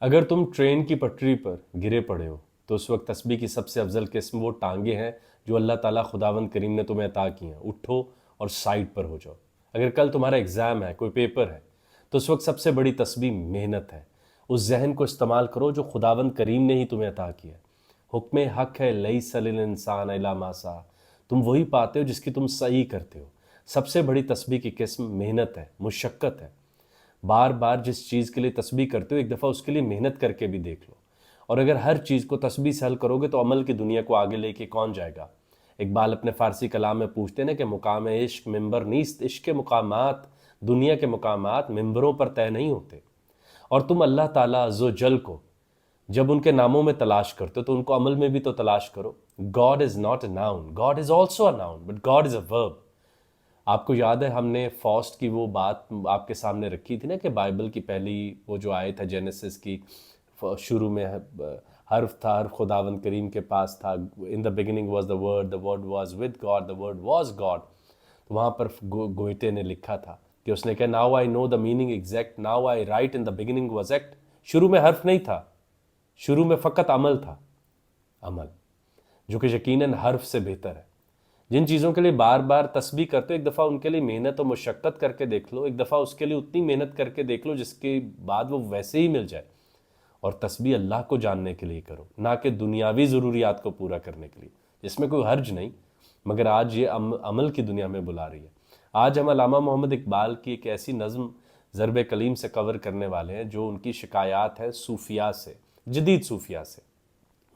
اگر تم ٹرین کی پٹری پر گرے پڑے ہو تو اس وقت تسبیح کی سب سے افضل قسم وہ ٹانگیں ہیں جو اللہ تعالیٰ خداوند کریم نے تمہیں عطا کی ہیں. اٹھو اور سائڈ پر ہو جاؤ. اگر کل تمہارا ایگزام ہے، کوئی پیپر ہے، تو اس وقت سب سے بڑی تسبیح محنت ہے. اس ذہن کو استعمال کرو جو خداوند کریم نے ہی تمہیں عطا کیا ہے. حکم حق ہے لیس للانسان الا ما سعی. تم وہی پاتے ہو جس کی تم سعی کرتے ہو. سب سے بڑی تسبیح کی قسم محنت ہے، مشقت ہے. بار بار جس چیز کے لیے تسبیح کرتے ہو ایک دفعہ اس کے لیے محنت کر کے بھی دیکھ لو. اور اگر ہر چیز کو تسبیح سے حل کرو گے تو عمل کی دنیا کو آگے لے کے کون جائے گا؟ اقبال اپنے فارسی کلام میں پوچھتے ہیں کہ مقام عشق ممبر نیست، عشق کے مقامات، دنیا کے مقامات ممبروں پر طے نہیں ہوتے. اور تم اللہ تعالیٰ عز و جل کو جب ان کے ناموں میں تلاش کرتے ہو تو ان کو عمل میں بھی تو تلاش کرو. God is not a noun, God is also a noun, but God is a verb. آپ کو یاد ہے ہم نے فاسٹ کی وہ بات آپ کے سامنے رکھی تھی نا کہ بائبل کی پہلی وہ جو آیت ہے جینیسس کی، شروع میں حرف تھا، حرف خداوند کریم کے پاس تھا. In the beginning was the word was with God, the word was God. تو وہاں پر گوئٹے نے لکھا تھا کہ اس نے کہا now I know the meaning exact, now I write in the beginning was act. شروع میں حرف نہیں تھا، شروع میں فقط عمل تھا. عمل جو کہ یقیناً حرف سے بہتر ہے. جن چیزوں کے لیے بار بار تسبیح کرتے ہو ایک دفعہ ان کے لیے محنت و مشقت کر کے دیکھ لو. ایک دفعہ اس کے لیے اتنی محنت کر کے دیکھ لو جس کے بعد وہ ویسے ہی مل جائے. اور تسبیح اللہ کو جاننے کے لیے کرو، نہ کہ دنیاوی ضروریات کو پورا کرنے کے لیے، جس میں کوئی حرج نہیں. مگر آج یہ عمل کی دنیا میں بلا رہی ہے. آج ہم علامہ محمد اقبال کی ایک ایسی نظم ضرب کلیم سے کور کرنے والے ہیں جو ان کی شکایات ہے صوفیاء سے، جدید صوفیاء سے.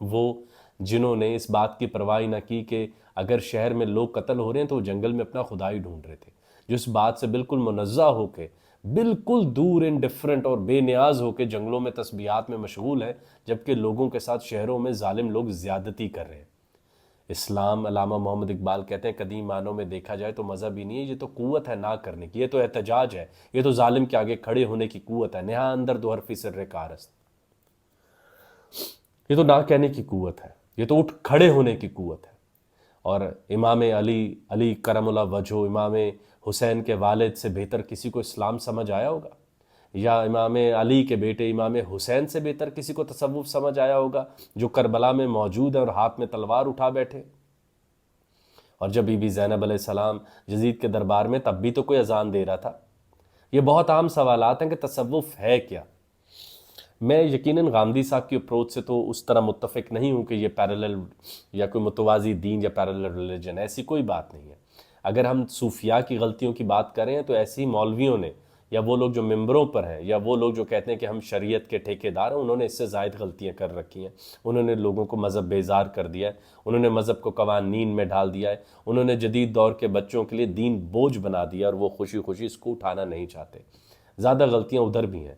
وہ جنہوں نے اس بات کی پرواہ نہ کی کہ اگر شہر میں لوگ قتل ہو رہے ہیں تو وہ جنگل میں اپنا خدا ہی ڈھونڈ رہے تھے. جو اس بات سے بالکل منزہ ہو کے، بالکل دور انڈیفرنٹ اور بے نیاز ہو کے جنگلوں میں تسبیحات میں مشغول ہیں، جبکہ لوگوں کے ساتھ شہروں میں ظالم لوگ زیادتی کر رہے ہیں. اسلام، علامہ محمد اقبال کہتے ہیں، قدیم معنوں میں دیکھا جائے تو مذہب ہی نہیں ہے، یہ تو قوت ہے نہ کرنے کی، یہ تو احتجاج ہے، یہ تو ظالم کے آگے کھڑے ہونے کی قوت ہے. نہا اندر دو حرفی سر کارست. یہ تو نہ کہنے کی قوت ہے، یہ تو اٹھ کھڑے ہونے کی قوت ہے. اور امام علی کرم اللہ وجہہ، امام حسین کے والد سے بہتر کسی کو اسلام سمجھ آیا ہوگا؟ یا امام علی کے بیٹے امام حسین سے بہتر کسی کو تصوف سمجھ آیا ہوگا جو کربلا میں موجود ہے اور ہاتھ میں تلوار اٹھا بیٹھے؟ اور جب بی بی زینب علیہ السلام یزید کے دربار میں، تب بھی تو کوئی اذان دے رہا تھا. یہ بہت عام سوالات ہیں کہ تصوف ہے کیا. میں یقیناً غامدی صاحب کی اپروچ سے تو اس طرح متفق نہیں ہوں کہ یہ پیرالل یا کوئی متوازی دین یا پیرالل ریلیجن، ایسی کوئی بات نہیں ہے. اگر ہم صوفیاء کی غلطیوں کی بات کریں تو ایسی مولویوں نے یا وہ لوگ جو ممبروں پر ہیں یا وہ لوگ جو کہتے ہیں کہ ہم شریعت کے ٹھیکیدار ہیں، انہوں نے اس سے زائد غلطیاں کر رکھی ہیں. انہوں نے لوگوں کو مذہب بیزار کر دیا ہے، انہوں نے مذہب کو قوانین میں ڈال دیا ہے، انہوں نے جدید دور کے بچوں کے لیے دین بوجھ بنا دیا اور وہ خوشی خوشی اس کو اٹھانا نہیں چاہتے. زیادہ غلطیاں ادھر بھی ہیں.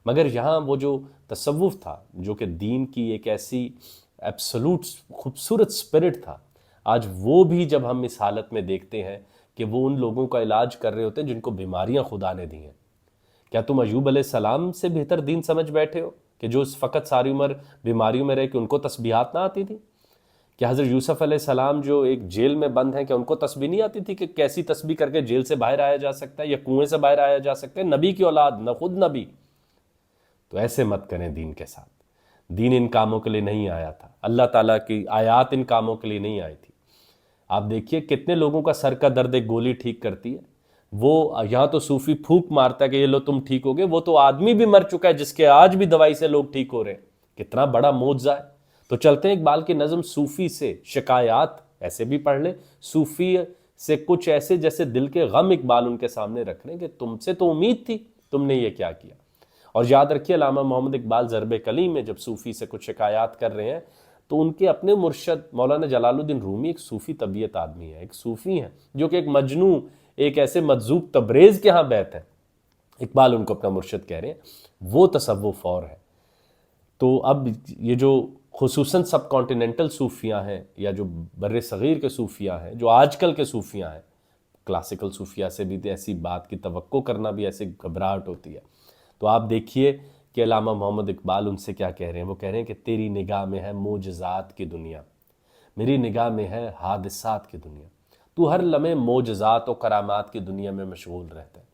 مگر یہاں وہ جو تصوف تھا جو کہ دین کی ایک ایسی ایبسولوٹ خوبصورت سپرٹ تھا، آج وہ بھی جب ہم اس حالت میں دیکھتے ہیں کہ وہ ان لوگوں کا علاج کر رہے ہوتے ہیں جن کو بیماریاں خدا نے دی ہیں. کیا تم ایوب علیہ السلام سے بہتر دین سمجھ بیٹھے ہو کہ جو فقط ساری عمر بیماریوں میں رہے کہ ان کو تسبیحات نہ آتی تھی؟ کہ حضرت یوسف علیہ السلام جو ایک جیل میں بند ہیں، کہ ان کو تسبیح نہیں آتی تھی کہ کیسی تسبیح کر کے جیل سے باہر آیا جا سکتا ہے یا کنویں سے باہر آیا جا سکتا ہے؟ نبی کی اولاد، نہ خود نبی. تو ایسے مت کریں دین کے ساتھ. دین ان کاموں کے لیے نہیں آیا تھا، اللہ تعالیٰ کی آیات ان کاموں کے لیے نہیں آئی تھی. آپ دیکھیے کتنے لوگوں کا سر کا درد ایک گولی ٹھیک کرتی ہے. وہ یہاں تو صوفی پھونک مارتا ہے کہ یہ لو تم ٹھیک ہو گے، وہ تو آدمی بھی مر چکا ہے جس کے آج بھی دوائی سے لوگ ٹھیک ہو رہے ہیں. کتنا بڑا معجزہ ہے. تو چلتے ہیں اقبال کی نظم صوفی سے شکایات ایسے بھی پڑھ لیں، صوفی سے کچھ ایسے جیسے دل کے غم اقبال ان کے سامنے رکھ رہے ہیں کہ تم سے تو امید تھی، تم نے یہ کیا کیا. اور یاد رکھیے علامہ محمد اقبال ضرب کلیم میں جب صوفی سے کچھ شکایات کر رہے ہیں تو ان کے اپنے مرشد مولانا جلال الدین رومی ایک صوفی طبیعت آدمی ہے، ایک صوفی ہیں جو کہ ایک مجنوں، ایک ایسے مجذوب تبریز کے ہاں بیت ہے. اقبال ان کو اپنا مرشد کہہ رہے ہیں. وہ تصوف اور ہے. تو اب یہ جو خصوصاً سب کانٹیننٹل صوفیاں ہیں یا جو بر صغیر کے صوفیاں ہیں، جو آج کل کے صوفیاں ہیں، کلاسیکل صوفیاء سے بھی ایسی بات کی توقع کرنا بھی ایسے گھبراہٹ ہوتی ہے. تو آپ دیکھیے کہ علامہ محمد اقبال ان سے کیا کہہ رہے ہیں. وہ کہہ رہے ہیں کہ تیری نگاہ میں ہے معجزات کی دنیا، میری نگاہ میں ہے حادثات کی دنیا. تو ہر لمحے معجزات و کرامات کی دنیا میں مشغول رہتا ہے.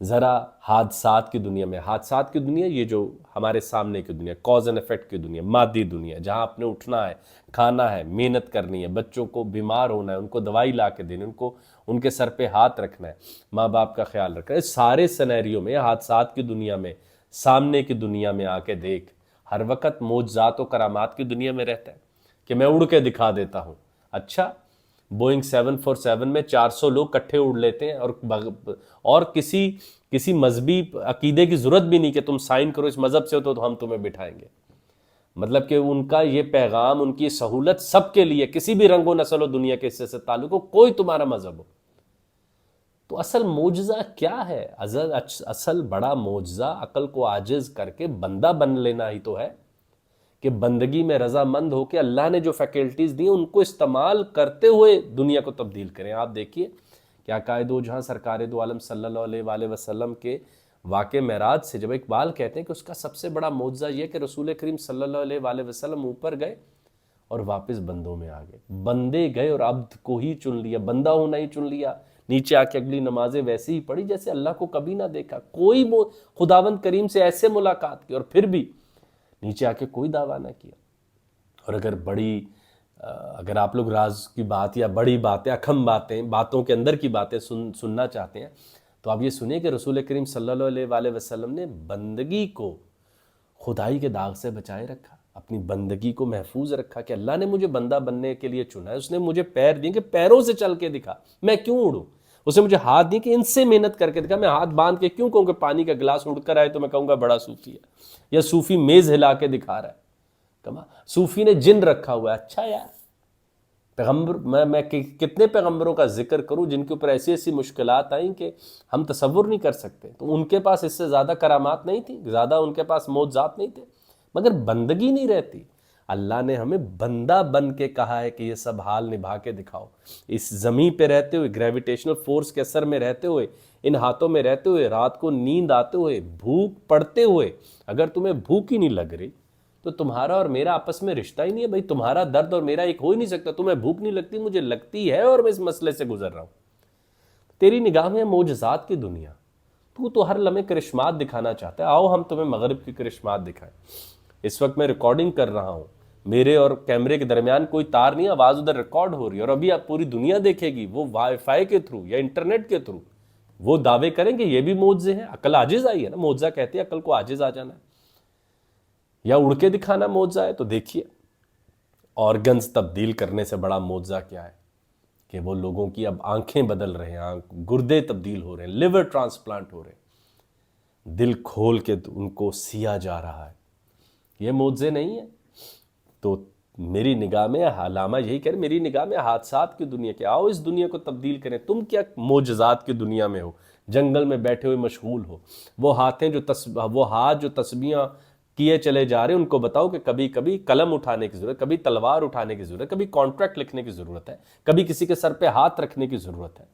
ذرا حادثات کی دنیا میں، حادثات کی دنیا یہ جو ہمارے سامنے کی دنیا، کاز اینڈ افیکٹ کی دنیا، مادی دنیا، جہاں آپ نے اٹھنا ہے، کھانا ہے، محنت کرنی ہے، بچوں کو بیمار ہونا ہے، ان کو دوائی لا کے دینی، ان کے سر پہ ہاتھ رکھنا ہے، ماں باپ کا خیال رکھنا ہے، اس سارے سینیریو میں، حادثات کی دنیا میں، سامنے کی دنیا میں آ کے دیکھ، ہر وقت معجزات و کرامات کی دنیا میں رہتا ہے کہ میں اڑ کے دکھا دیتا ہوں۔ اچھا، بوئنگ 747 میں 400 لوگ کٹھے اڑ لیتے ہیں، اور کسی مذہبی عقیدے کی ضرورت بھی نہیں کہ تم سائن کرو اس مذہب سے ہو تو ہم تمہیں بٹھائیں گے۔ مطلب کہ ان کا یہ پیغام، ان کی سہولت سب کے لیے، کسی بھی رنگ و نسل و دنیا کے حصے سے تعلق ہو، کوئی تمہارا مذہب ہو۔ تو اصل معجزہ کیا ہے؟ اصل بڑا معجزہ عقل کو عاجز کر کے بندہ بن لینا ہی تو ہے، کہ بندگی میں رضامند ہو کے اللہ نے جو فیکلٹیز دی ان کو استعمال کرتے ہوئے دنیا کو تبدیل کریں۔ آپ دیکھیے کہ قائد و جہاں سرکار دو عالم صلی اللہ علیہ وآلہ وسلم کے واقع معراج سے جب اقبال کہتے ہیں کہ اس کا سب سے بڑا معجزہ یہ کہ رسول کریم صلی اللہ علیہ وآلہ وسلم اوپر گئے اور واپس بندوں میں آ گئے، بندے گئے اور عبد کو ہی چن لیا، بندہ ہونا ہی چن لیا، نیچے آ کے اگلی نمازیں ویسے ہی پڑھی جیسے اللہ کو کبھی نہ دیکھا، کوئی خداوند کریم سے ایسے ملاقات کی اور پھر بھی نیچے آ کے کوئی دعویٰ نہ کیا۔ اور اگر آپ لوگ راز کی بات یا بڑی باتیں، اکھم باتیں، باتوں کے اندر کی باتیں سننا چاہتے ہیں تو آپ یہ سنیں کہ رسول کریم صلی اللہ علیہ وآلہ وسلم نے بندگی کو خدائی کے داغ سے بچائے رکھا، اپنی بندگی کو محفوظ رکھا کہ اللہ نے مجھے بندہ بننے کے لیے چنا ہے، اس نے مجھے پیر دیے کہ پیروں سے چل کے دکھا، میں کیوں اڑوں؟ اس نے مجھے ہاتھ دیے کہ ان سے محنت کر کے دکھا، میں ہاتھ باندھ کے کیوں کہوں کہ پانی کا گلاس اڑ کر آئے تو میں کہوں گا بڑا صوفی ہے، یا صوفی میز ہلا کے دکھا رہا ہے، صوفی نے جن رکھا ہوا ہے۔ اچھا یار، پیغمبر، میں کتنے پیغمبروں کا ذکر کروں جن کے اوپر ایسی ایسی مشکلات آئیں کہ ہم تصور نہیں کر سکتے، تو ان کے پاس اس سے زیادہ کرامات نہیں تھی، زیادہ ان کے پاس معجزات نہیں تھے، مگر بندگی نہیں رہتی۔ اللہ نے ہمیں بندہ بن کے کہا ہے کہ یہ سب حال نبھا کے دکھاؤ، اس زمین پہ رہتے ہوئے، گریویٹیشنل فورس کے اثر میں رہتے ہوئے، ان ہاتھوں میں رہتے ہوئے، رات کو نیند آتے ہوئے، بھوک پڑتے ہوئے۔ اگر تمہیں بھوک ہی نہیں لگ رہی تو تمہارا اور میرا آپس میں رشتہ ہی نہیں ہے بھائی، تمہارا درد اور میرا ایک ہو ہی نہیں سکتا۔ تمہیں بھوک نہیں لگتی، مجھے لگتی ہے، اور میں اس مسئلے سے گزر رہا ہوں۔ تیری نگاہ میں معجزات کی دنیا، تو ہر لمحے کرشمات دکھانا چاہتا ہے، آؤ ہم تمہیں مغرب کی کرشمات دکھائیں۔ اس وقت میں ریکارڈنگ کر رہا ہوں، میرے اور کیمرے کے درمیان کوئی تار نہیں، آواز ادھر ریکارڈ ہو رہی ہے، اور ابھی آپ پوری دنیا دیکھے گی، وہ وائی فائی کے تھرو یا انٹرنیٹ کے تھرو وہ دعوے کریں گے یہ بھی معجزے ہیں۔ عقل عاجز آئی ہے نا، معجزہ کہتے ہیں عقل کو عاجز آ جانا ہے، یا اڑ کے دکھانا معجزہ ہے۔ تو دیکھیے آرگنز تبدیل کرنے سے بڑا معجزہ کیا ہے کہ وہ لوگوں کی اب آنکھیں بدل رہے ہیں، گردے تبدیل ہو رہے ہیں، لیور ٹرانسپلانٹ ہو رہے ہیں، دل کھول کے ان کو سیا جا رہا ہے۔ یہ معجزے نہیں ہیں؟ تو میری نگاہ میں علامہ یہی کہہ رہے، میری نگاہ میں حادثات کی دنیا کے، آؤ اس دنیا کو تبدیل کریں۔ تم کیا معجزات کی دنیا میں ہو، جنگل میں بیٹھے ہوئے مشغول ہو، وہ ہاتھ جو تسبیحاں کیے چلے جا رہے ہیں، ان کو بتاؤ کہ کبھی کبھی قلم اٹھانے کی ضرورت، کبھی تلوار اٹھانے کی ضرورت، کبھی کانٹریکٹ لکھنے کی ضرورت ہے، کبھی کسی کے سر پہ ہاتھ رکھنے کی ضرورت ہے۔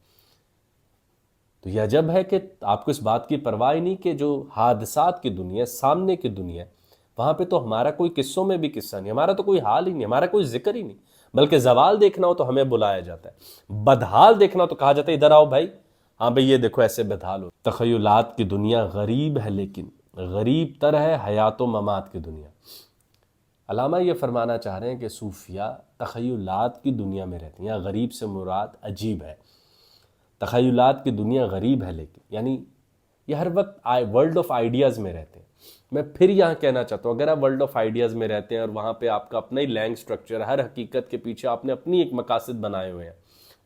تو یہ عجب ہے کہ آپ کو اس بات کی پرواہ نہیں کہ جو حادثات کی دنیا، سامنے کی دنیا، وہاں پہ تو ہمارا کوئی قصوں میں بھی قصہ نہیں، ہمارا تو کوئی حال ہی نہیں، ہمارا کوئی ذکر ہی نہیں، بلکہ زوال دیکھنا ہو تو ہمیں بلایا جاتا ہے، بدحال دیکھنا ہو تو کہا جاتا ہے ادھر آؤ بھائی، ہاں بھئی یہ دیکھو ایسے بدحال ہو۔ تخیلات کی دنیا غریب ہے، لیکن غریب تر ہے حیات و ممات کی دنیا۔ علامہ یہ فرمانا چاہ رہے ہیں کہ صوفیہ تخیلات کی دنیا میں رہتے ہیں، یا غریب سے مراد عجیب ہے، تخیلات کی دنیا غریب ہے، لیکن یعنی یہ ہر وقت ورلڈ آف آئیڈیاز میں رہتے ہیں۔ میں پھر یہاں کہنا چاہتا ہوں، اگر آپ ورلڈ آف آئیڈیاز میں رہتے ہیں اور وہاں پہ آپ کا اپنا ہی لینگ سٹرکچر، ہر حقیقت کے پیچھے آپ نے اپنی ایک مقاصد بنائے ہوئے ہیں،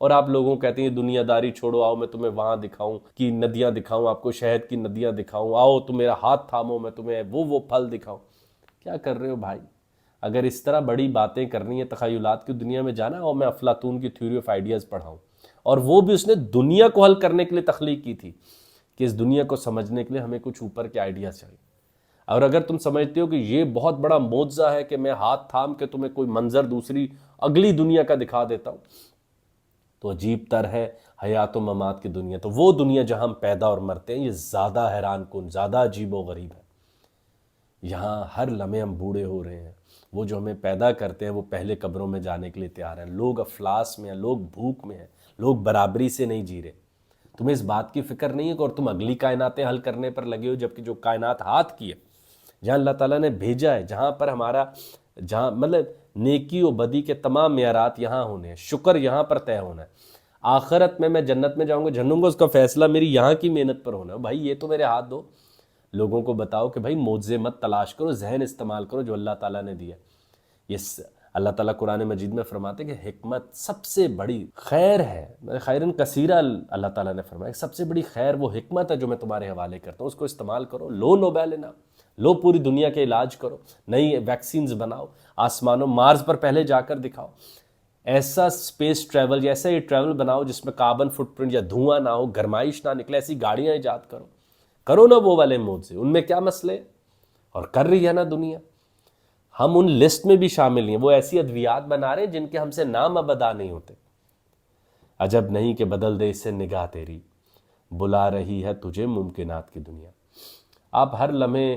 اور آپ لوگوں کو کہتے ہیں دنیا داری چھوڑو، آؤ میں تمہیں وہاں دکھاؤں کی ندیاں دکھاؤں، آپ کو شہد کی ندیاں دکھاؤں، آؤ تم میرا ہاتھ تھامو میں تمہیں وہ پھل دکھاؤں۔ کیا کر رہے ہو بھائی؟ اگر اس طرح بڑی باتیں کرنی ہے، تخیلات کی دنیا میں جانا، اور میں افلاطون کی تھیوری آف آئیڈیاز پڑھاؤں، اور وہ بھی اس نے دنیا کو حل کرنے کے لیے تخلیق کی تھی، کہ اس دنیا کو سمجھنے کے لیے ہمیں کچھ اوپر کے آئیڈیاز چاہیے۔ اور اگر تم سمجھتے ہو کہ یہ بہت بڑا معجزہ ہے کہ میں ہاتھ تھام کے تمہیں کوئی منظر دوسری اگلی دنیا کا دکھا دیتا ہوں، تو عجیب تر ہے حیات و ممات کی دنیا۔ تو وہ دنیا جہاں ہم پیدا اور مرتے ہیں، یہ زیادہ حیران کن، زیادہ عجیب و غریب ہے۔ یہاں ہر لمحے ہم بوڑھے ہو رہے ہیں، وہ جو ہمیں پیدا کرتے ہیں وہ پہلے قبروں میں جانے کے لیے تیار ہیں، لوگ افلاس میں ہیں، لوگ بھوک میں ہیں، لوگ برابری سے نہیں جی رہے۔ تمہیں اس بات کی فکر نہیں ہے کہ اور تم اگلی کائناتیں حل کرنے پر لگے ہو، جبکہ جو کائنات ہاتھ کی ہے، جہاں اللہ تعالیٰ نے بھیجا ہے، جہاں پر ہمارا جہاں مطلب نیکی و بدی کے تمام معیارات یہاں ہونے ہیں، شکر یہاں پر طے ہونا ہے، آخرت میں جنت میں جاؤں گا جھنوں گا، اس کا فیصلہ میری یہاں کی محنت پر ہونا ہے۔ بھائی یہ تو میرے ہاتھ دو، لوگوں کو بتاؤ کہ بھائی معجزے مت تلاش کرو، ذہن استعمال کرو جو اللہ تعالیٰ نے دیا۔ یہ اللہ تعالیٰ قرآن مجید میں فرماتے ہیں کہ حکمت سب سے بڑی خیر ہے، خیرن کثیرہ، اللہ تعالیٰ نے فرمایا سب سے بڑی خیر وہ حکمت ہے جو میں تمہارے حوالے کرتا ہوں، اس کو استعمال کرو، لو نوبیل انعام، لو پوری دنیا کے علاج کرو، نئی ویکسینز بناؤ، آسمانوں مارس پر پہلے جا کر دکھاؤ، ایسا اسپیس ٹریول یا ایسا یہ ٹریول بناؤ جس میں کاربن فٹ پرنٹ یا دھواں نہ ہو، گرمائش نہ نکلے، ایسی گاڑیاں ایجاد کرو نا وہ والے معجزے، ان میں کیا مسئلے، اور کر رہی ہے نا دنیا۔ ہم ان لسٹ میں بھی شامل ہیں، وہ ایسی ادویات بنا رہے ہیں جن کے ہم سے نام اب ادا نہیں ہوتے۔ عجب نہیں کہ بدل دے اس سے نگاہ تیری، بلا رہی ہے تجھے ممکنات کی دنیا۔ آپ ہر لمحے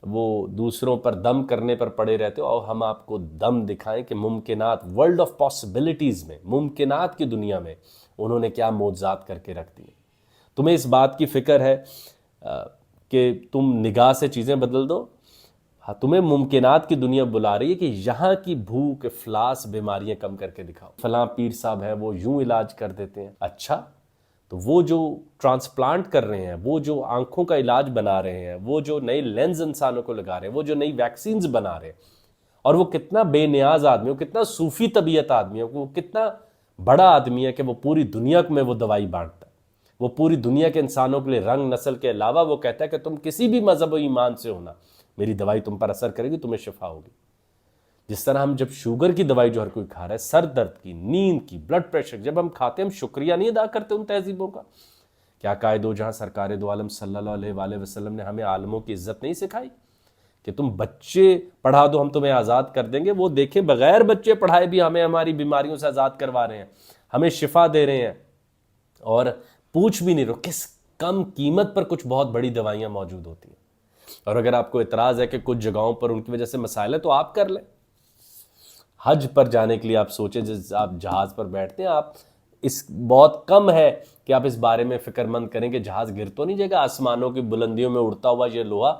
وہ دوسروں پر دم کرنے پر پڑے رہتے ہو، اور ہم آپ کو دم دکھائیں کہ ممکنات، ورلڈ آف پاسبلٹیز میں، ممکنات کی دنیا میں انہوں نے کیا معجزات کر کے رکھ دی۔ تمہیں اس بات کی فکر ہے کہ تم نگاہ سے چیزیں بدل دو؟ ہاں، تمہیں ممکنات کی دنیا بلا رہی ہے کہ یہاں کی بھوک افلاس بیماریاں کم کر کے دکھاؤ۔ فلاں پیر صاحب ہے وہ یوں علاج کر دیتے ہیں، اچھا تو وہ جو ٹرانسپلانٹ کر رہے ہیں، وہ جو آنکھوں کا علاج بنا رہے ہیں، وہ جو نئے لینز انسانوں کو لگا رہے ہیں، وہ جو نئی ویکسینز بنا رہے ہیں، اور وہ کتنا بے نیاز آدمی ہے، وہ کتنا صوفی طبیعت آدمی ہے، وہ کتنا بڑا آدمی ہے کہ وہ پوری دنیا میں وہ دوائی بانٹتا ہے، وہ پوری دنیا کے انسانوں کے لیے رنگ نسل کے علاوہ وہ کہتا ہے کہ تم کسی بھی مذہب و ایمان سے ہونا، میری دوائی تم پر اثر کرے گی، تمہیں شفا ہوگی۔ جس طرح ہم جب شوگر کی دوائی جو ہر کوئی کھا رہا ہے، سر درد کی، نیند کی، بلڈ پریشر، جب ہم کھاتے ہیں ہم شکریہ نہیں ادا کرتے ان تہذیبوں کا؟ کیا قائد و جہاں سرکار دو عالم صلی اللہ علیہ وآلہ وسلم نے ہمیں عالموں کی عزت نہیں سکھائی کہ تم بچے پڑھا دو ہم تمہیں آزاد کر دیں گے؟ وہ دیکھیں بغیر بچے پڑھائے بھی ہمیں ہماری بیماریوں سے آزاد کروا رہے ہیں، ہمیں شفا دے رہے ہیں، اور پوچھ بھی نہیں رہو کس کم قیمت پر کچھ بہت بڑی دوائیاں موجود ہوتی ہیں۔ اور اگر آپ کو اعتراض ہے کہ کچھ جگہوں پر ان کی وجہ سے مسائل ہے تو آپ کر لیں، حج پر جانے کے لیے آپ سوچیں، جب آپ جہاز پر بیٹھتے ہیں، آپ اس بہت کم ہے کہ آپ اس بارے میں فکر مند کریں کہ جہاز گر تو نہیں جائے گا، آسمانوں کی بلندیوں میں اڑتا ہوا یہ لوہا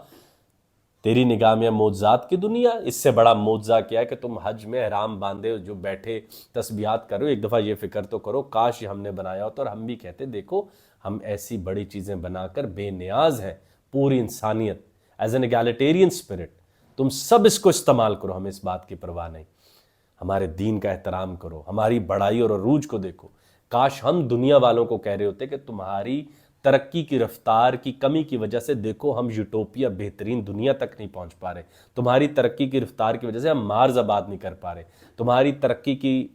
تیری نگاہ میں معجزات کی دنیا۔ اس سے بڑا معجزہ کیا ہے کہ تم حج میں احرام باندھے ہو، جو بیٹھے تسبیحات کرو، ایک دفعہ یہ فکر تو کرو کاش یہ ہم نے بنایا ہوتا، اور ہم بھی کہتے دیکھو ہم ایسی بڑی چیزیں بنا کر بے نیاز ہیں، پوری انسانیت ایز این ایگالیٹیرین اسپرٹ، تم سب اس کو استعمال کرو، ہمیں اس بات کی پرواہ نہیں، ہمارے دین کا احترام کرو، ہماری بڑائی اور عروج کو دیکھو۔ کاش ہم دنیا والوں کو کہہ رہے ہوتے کہ تمہاری ترقی کی رفتار کی کمی کی وجہ سے دیکھو ہم یوٹوپیا بہترین دنیا تک نہیں پہنچ پا رہے، تمہاری ترقی کی رفتار کی وجہ سے ہم مارز آباد نہیں کر پا رہے، تمہاری ترقی کی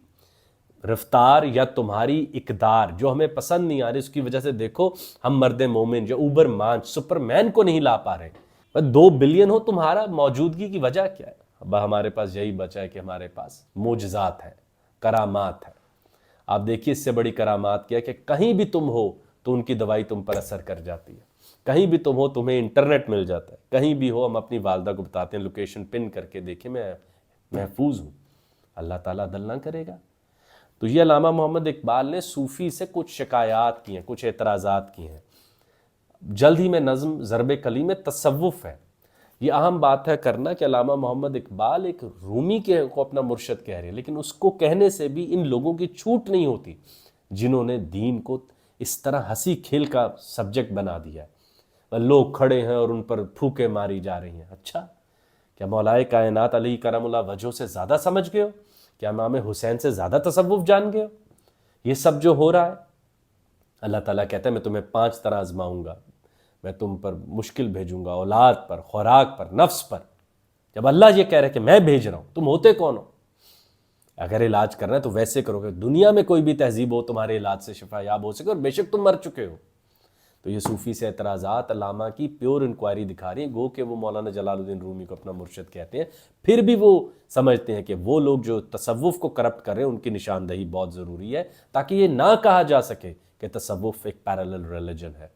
رفتار یا تمہاری اقدار جو ہمیں پسند نہیں آ رہی اس کی وجہ سے دیکھو ہم مرد مومن جو اوبر مانچ سپر مین کو نہیں لا پا رہے۔ 2 بلین ہو، تمہارا موجودگی کی وجہ کیا ہے؟ اب ہمارے پاس یہی بچا ہے کہ ہمارے پاس معجزات ہیں، کرامات ہیں۔ آپ دیکھیے اس سے بڑی کرامات کیا ہے کہ کہیں بھی تم ہو تو ان کی دوائی تم پر اثر کر جاتی ہے، کہیں بھی تم ہو تمہیں انٹرنیٹ مل جاتا ہے، کہیں بھی ہو ہم اپنی والدہ کو بتاتے ہیں لوکیشن پن کر کے دیکھیں میں محفوظ ہوں، اللہ تعالیٰ عدل نہ کرے گا۔ تو یہ علامہ محمد اقبال نے صوفی سے کچھ شکایات کی ہیں، کچھ اعتراضات کی ہیں۔ جلد ہی میں نظم ضرب کلی میں تصوف ہے، یہ اہم بات ہے کرنا کہ علامہ محمد اقبال ایک رومی کے کو اپنا مرشد کہہ رہے ہیں، لیکن اس کو کہنے سے بھی ان لوگوں کی چھوٹ نہیں ہوتی جنہوں نے دین کو اس طرح ہنسی کھیل کا سبجیکٹ بنا دیا ہے، لوگ کھڑے ہیں اور ان پر پھوکے ماری جا رہی ہیں۔ اچھا کیا مولائے کائنات علیہ کرم اللہ وجہہ سے زیادہ سمجھ گئے ہو؟ کیا امام حسین سے زیادہ تصوف جان گئے ہو؟ یہ سب جو ہو رہا ہے، اللہ تعالیٰ کہتا ہے میں تمہیں 5 طرح آزماؤں گا، میں تم پر مشکل بھیجوں گا، اولاد پر، خوراک پر، نفس پر۔ جب اللہ یہ کہہ رہے کہ میں بھیج رہا ہوں، تم ہوتے کون ہو؟ اگر علاج کرنا ہے تو ویسے کرو کہ دنیا میں کوئی بھی تہذیب ہو تمہارے علاج سے شفا یاب ہو سکے، اور بے شک تم مر چکے ہو۔ تو یہ صوفی سے اعتراضات علامہ کی پیور انکوائری دکھا رہی ہیں، گو کہ وہ مولانا جلال الدین رومی کو اپنا مرشد کہتے ہیں، پھر بھی وہ سمجھتے ہیں کہ وہ لوگ جو تصوف کو کرپٹ کر رہے ہیں ان کی نشاندہی بہت ضروری ہے، تاکہ یہ نہ کہا جا سکے کہ تصوف ایک پیرالل ریلیجن ہے۔